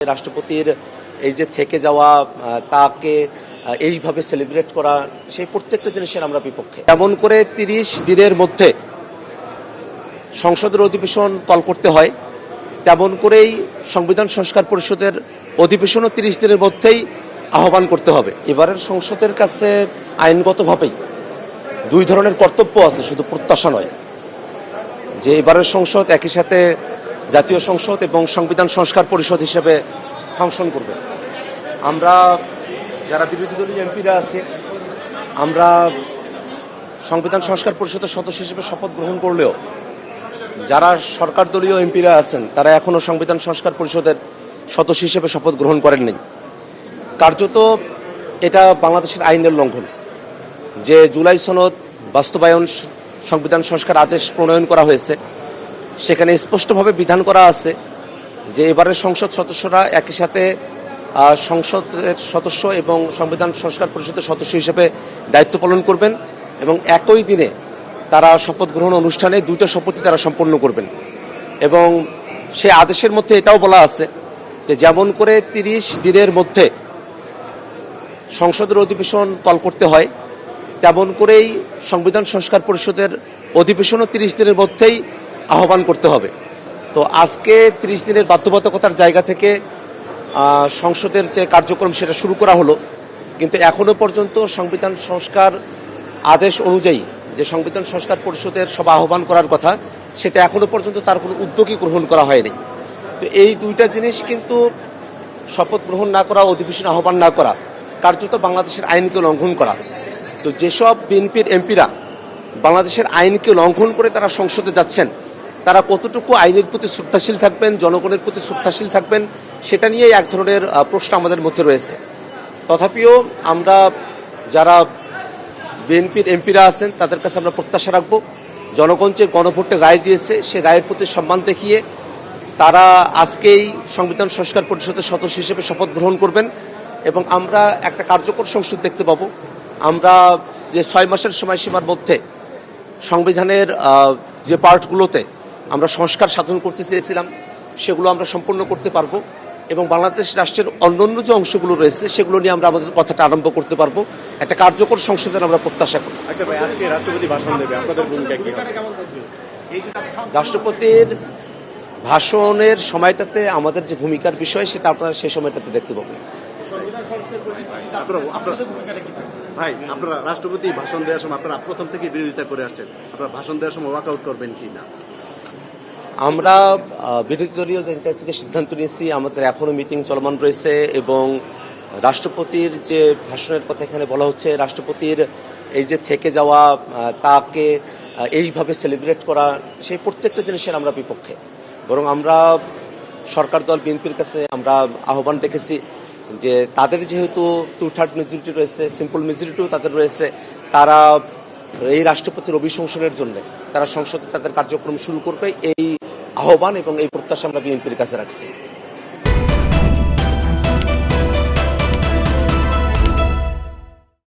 রাষ্ট্রপতির এই যে থেকে যাওয়া তাকে এইভাবে সেলিব্রেট করা সেই প্রত্যেকটা জিনিসের আমরা বিপক্ষে। এমন করে ৩০ দিনের মধ্যে সংসদের অধিবেশন কল করতে হয়, তেমন করেই সংবিধান সংস্কার পরিষদের অধিবেশনও ৩০ দিনের মধ্যেই আহ্বান করতে হবে। এবারের সংসদের কাছে আইনগতভাবেই দুই ধরনের কর্তব্য আছে, শুধু প্রত্যাশা নয়, যে এবারের সংসদ একই সাথে জাতীয় সংসদ এবং সংবিধান সংস্কার পরিষদ হিসেবে ফাংশন করবে। আমরা যারা বিরোধী দলীয় এমপিরা আছে, আমরা সংবিধান সংস্কার পরিষদের সদস্য হিসেবে শপথ গ্রহণ করলেও যারা সরকার দলীয় এমপিরা আছেন তারা এখনও সংবিধান সংস্কার পরিষদের সদস্য হিসেবে শপথ গ্রহণ করেননি। কার্যত এটা বাংলাদেশের আইনের লঙ্ঘন। যে জুলাই সনদ বাস্তবায়ন সংবিধান সংস্কার আদেশ প্রণয়ন করা হয়েছে, সেখানে স্পষ্টভাবে বিধান করা আছে যে এবারের সংসদ সদস্যরা একই সাথে সংসদের সদস্য এবং সংবিধান সংস্কার পরিষদের সদস্য হিসেবে দায়িত্ব পালন করবেন এবং একই দিনে তারা শপথ গ্রহণ অনুষ্ঠানে দুইটা শপথই তারা সম্পন্ন করবেন। এবং সে আদেশের মধ্যে এটাও বলা আছে যে যেমন করে ৩০ দিনের মধ্যে সংসদের অধিবেশন কল করতে হয়, তেমন করেই সংবিধান সংস্কার পরিষদের অধিবেশনও ৩০ দিনের মধ্যেই আহ্বান করতে হবে। তো আজকে ৩০ দিনের বাধ্যবাধকতার জায়গা থেকে সংসদের যে কার্যক্রম সেটা শুরু করা হলো, কিন্তু এখনও পর্যন্ত সংবিধান সংস্কার আদেশ অনুযায়ী যে সংবিধান সংস্কার পরিষদের সভা আহ্বান করার কথা, সেটা এখনও পর্যন্ত তার কোনো উদ্যোগই গ্রহণ করা হয়নি। তো এই দুইটা জিনিস কিন্তু শপথ গ্রহণ না করা, অধিবেশন আহ্বান না করা, কার্যত বাংলাদেশের আইনকে লঙ্ঘন করা। তো যেসব বিএনপির এমপিরা বাংলাদেশের আইনকে লঙ্ঘন করে তারা সংসদে যাচ্ছেন, তারা কতটুকু আইনের প্রতি শ্রদ্ধাশীল থাকবেন, জনগণের প্রতি শ্রদ্ধাশীল থাকবেন, সেটা নিয়েই এক ধরনের প্রশ্ন আমাদের মধ্যে রয়েছে। তথাপিও আমরা যারা বিএনপির এমপিরা আছেন তাদের কাছে আমরা প্রত্যাশা রাখব, জনগণ যে গণভোটে রায় দিয়েছে সে রায়ের প্রতি সম্মান দেখিয়ে তারা আজকেই সংবিধান সংস্কার পরিষদের সদস্য হিসেবে শপথ গ্রহণ করবেন এবং আমরা একটা কার্যকর সংসদ দেখতে পাবো। আমরা যে 6 মাসের সময়সীমার মধ্যে সংবিধানের যে পার্টগুলোতে আমরা সংস্কার সাধন করতে চেয়েছিলাম সেগুলো আমরা সম্পূর্ণ করতে পারবো এবং বাংলাদেশ রাষ্ট্রের অন্যান্য যে অংশগুলো রয়েছে সেগুলো নিয়ে আমরা আমাদের কথাটা আরম্ভ করতে পারবো। একটা কার্যকর সংসদের আমরা প্রত্যাশা করি। রাষ্ট্রপতি ভাষণ দেবে, আপনাদের ভূমিকা কি? রাষ্ট্রপতির ভাষণের সময়টাতে আমাদের যে ভূমিকার বিষয় সেটা আপনারা সেই সময়টাতে দেখতে পাবেন। ভাই, আপনারা রাষ্ট্রপতি ভাষণ দেওয়ার সময় আপনারা প্রথম থেকে বিরোধিতা করে আসছেন, আপনারা ভাষণ দেওয়ার সময় ওয়াকআউট করবেন কি না? আমরা বিরোধী দলীয় জায়গা থেকে সিদ্ধান্ত নিয়েছি, আমাদের এখনও মিটিং চলমান রয়েছে এবং রাষ্ট্রপতির যে ভাষণের কথা এখানে বলা হচ্ছে, রাষ্ট্রপতির এই যে থেকে যাওয়া তাকে এইভাবে সেলিব্রেট করা সেই প্রত্যেকটা জিনিসের আমরা বিপক্ষে। বরং আমরা সরকার দল বিএনপির কাছে আমরা আহ্বান দেখেছি যে তাদের যেহেতু 2/3 মেজরিটি রয়েছে, সিম্পল মেজরিটিও তাদের রয়েছে, তারা এই রাষ্ট্রপতির অভিশংসনের জন্য তারা সংসদে তাদের কার্যক্রম শুরু করবে, এই আহ্বান এবং এই প্রত্যাশা আমরা বিএনপির কাছে রাখছি।